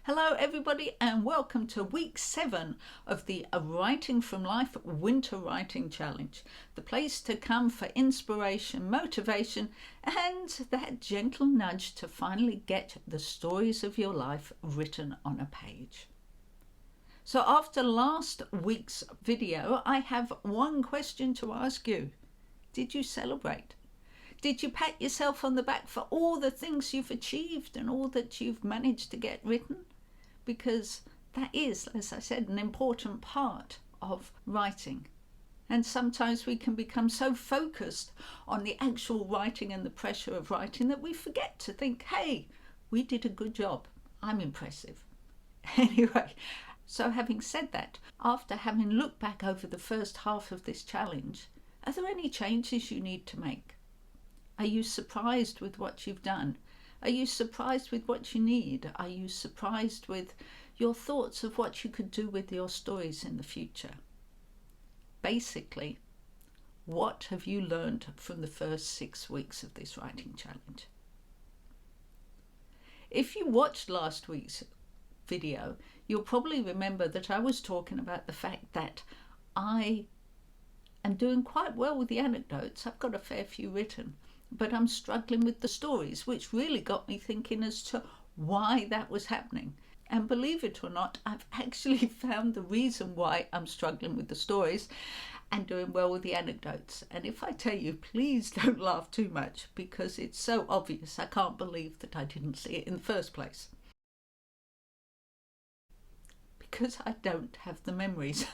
Hello everybody and welcome to week 7 of the Writing from Life Winter Writing Challenge. The place to come for inspiration, motivation and that gentle nudge to finally get the stories of your life written on a page. So after last week's video, I have one question to ask you. Did you celebrate? Did you pat yourself on the back for all the things you've achieved and all that you've managed to get written? Because that is, as I said, an important part of writing. And sometimes we can become so focused on the actual writing and the pressure of writing that we forget to think, hey, we did a good job. I'm impressive. Anyway, so having said that, after having looked back over the first half of this challenge, are there any changes you need to make? Are you surprised with what you've done? Are you surprised with what you need? Are you surprised with your thoughts of what you could do with your stories in the future? Basically, what have you learned from the first 6 weeks of this writing challenge? If you watched last week's video, you'll probably remember that I was talking about the fact that I am doing quite well with the anecdotes. I've got a fair few written, but I'm struggling with the stories, which really got me thinking as to why that was happening. And believe it or not, I've actually found the reason why I'm struggling with the stories and doing well with the anecdotes. And if I tell you, please don't laugh too much, because it's so obvious. I can't believe that I didn't see it in the first place. Because I don't have the memories.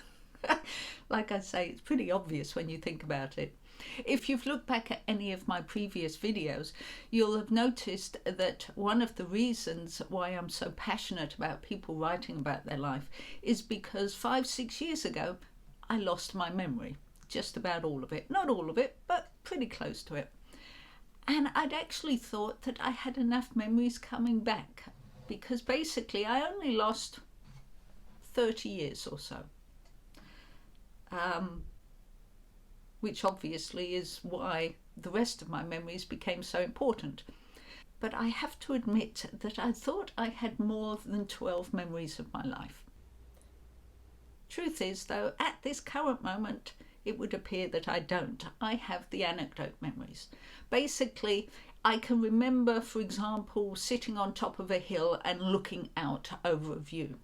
Like I say, it's pretty obvious when you think about it. If you've looked back at any of my previous videos, you'll have noticed that one of the reasons why I'm so passionate about people writing about their life is because 5-6 years ago, I lost my memory. Just about all of it. Not all of it, but pretty close to it. And I'd actually thought that I had enough memories coming back, because basically I only lost 30 years or so. Which obviously is why the rest of my memories became so important. But I have to admit that I thought I had more than 12 memories of my life. Truth is, though, at this current moment, it would appear that I don't. I have the anecdote memories. Basically, I can remember, for example, sitting on top of a hill and looking out over a view.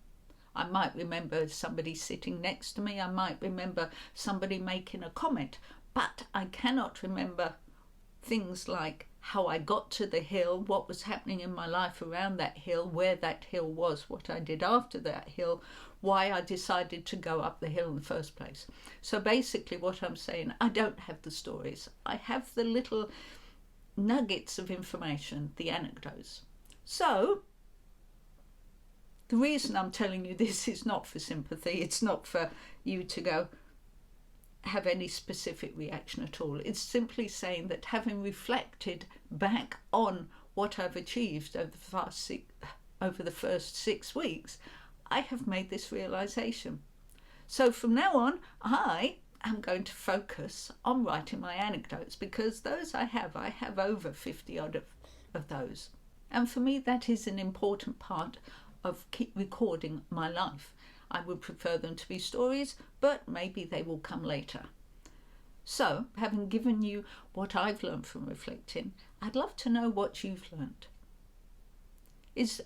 I might remember somebody sitting next to me. I might remember somebody making a comment, but I cannot remember things like how I got to the hill, what was happening in my life around that hill, where that hill was, what I did after that hill, why I decided to go up the hill in the first place. So basically what I'm saying, I don't have the stories. I have the little nuggets of information, the anecdotes. So the reason I'm telling you this is not for sympathy. It's not for you to go have any specific reaction at all. It's simply saying that having reflected back on what I've achieved over the first 6 weeks, I have made this realization. So from now on, I am going to focus on writing my anecdotes, because those I have over 50 odd of those. And for me, that is an important part of keep recording my life. I would prefer them to be stories, but maybe they will come later. So, having given you what I've learned from reflecting, I'd love to know what you've learned.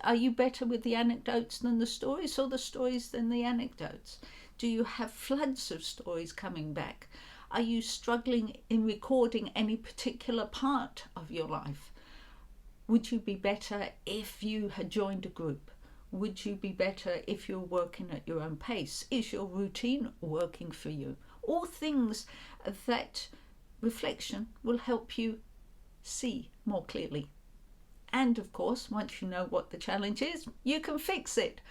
Are you better with the anecdotes than the stories, or the stories than the anecdotes? Do you have floods of stories coming back? Are you struggling in recording any particular part of your life? Would you be better if you had joined a group? Would you be better if you're working at your own pace? Is your routine working for you? All things that reflection will help you see more clearly. And of course, once you know what the challenge is, you can fix it.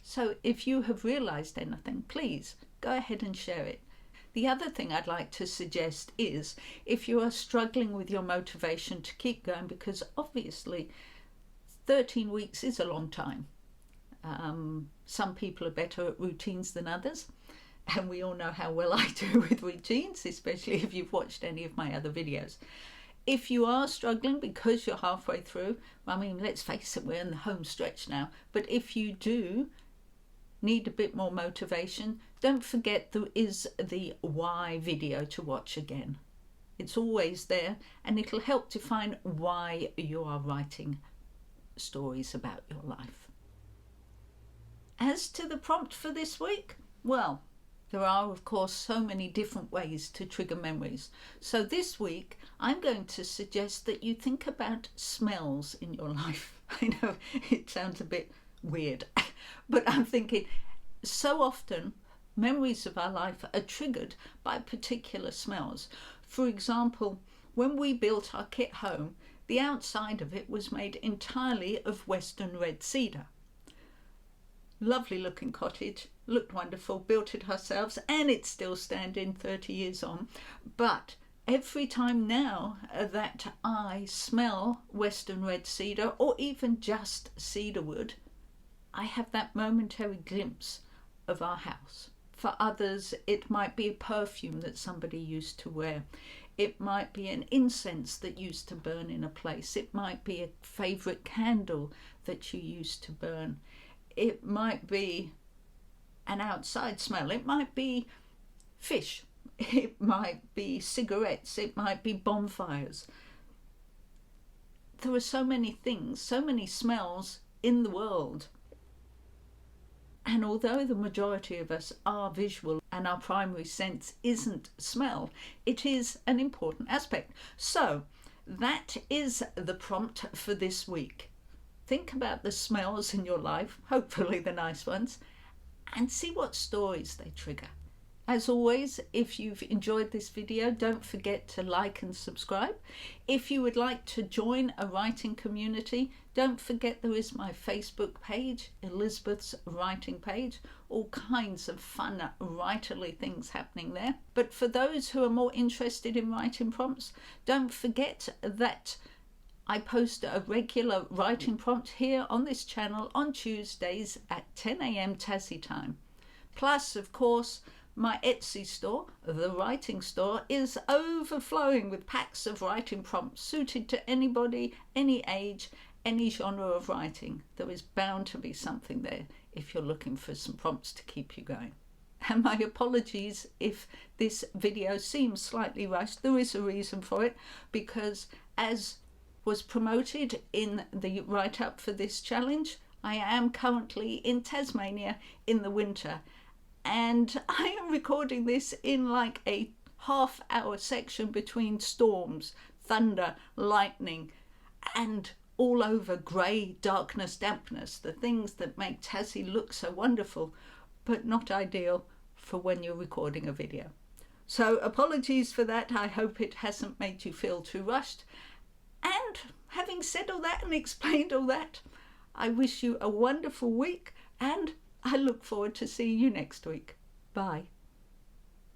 So if you have realized anything, please go ahead and share it. The other thing I'd like to suggest is, if you are struggling with your motivation to keep going, because obviously 13 weeks is a long time. Some people are better at routines than others, and we all know how well I do with routines, especially if you've watched any of my other videos. If you are struggling because you're halfway through, I mean, let's face it, we're in the home stretch now, but if you do need a bit more motivation, don't forget there is the why video to watch again. It's always there, and it'll help define why you are writing stories about your life. As to the prompt for this week, well, there are, of course, so many different ways to trigger memories. So this week, I'm going to suggest that you think about smells in your life. I know it sounds a bit weird, but I'm thinking so often memories of our life are triggered by particular smells. For example, when we built our kit home, the outside of it was made entirely of Western red cedar. Lovely looking cottage, looked wonderful, built it ourselves, and it's still standing 30 years on. But every time now that I smell Western red cedar, or even just cedar wood, I have that momentary glimpse of our house. For others, it might be a perfume that somebody used to wear. It might be an incense that used to burn in a place. It might be a favourite candle that you used to burn. It might be an outside smell. It might be fish. It might be cigarettes. It might be bonfires. There are so many things, so many smells in the world. And although the majority of us are visual and our primary sense isn't smell, it is an important aspect. So that is the prompt for this week. Think about the smells in your life, hopefully the nice ones, and see what stories they trigger. As always, if you've enjoyed this video, don't forget to like and subscribe. If you would like to join a writing community, don't forget there is my Facebook page, Elizabeth's Writing Page, all kinds of fun writerly things happening there. But for those who are more interested in writing prompts, don't forget that I post a regular writing prompt here on this channel on Tuesdays at 10 a.m. Tassie time. Plus, of course, my Etsy store, The Writing Store, is overflowing with packs of writing prompts suited to anybody, any age, any genre of writing. There is bound to be something there if you're looking for some prompts to keep you going. And my apologies if this video seems slightly rushed. There is a reason for it, because as was promoted in the write-up for this challenge, I am currently in Tasmania in the winter, and I am recording this in like a half-hour section between storms, thunder, lightning, and all over grey, darkness, dampness, the things that make Tassie look so wonderful, but not ideal for when you're recording a video. So apologies for that. I hope it hasn't made you feel too rushed. And having said all that and explained all that, I wish you a wonderful week, and I look forward to seeing you next week. Bye.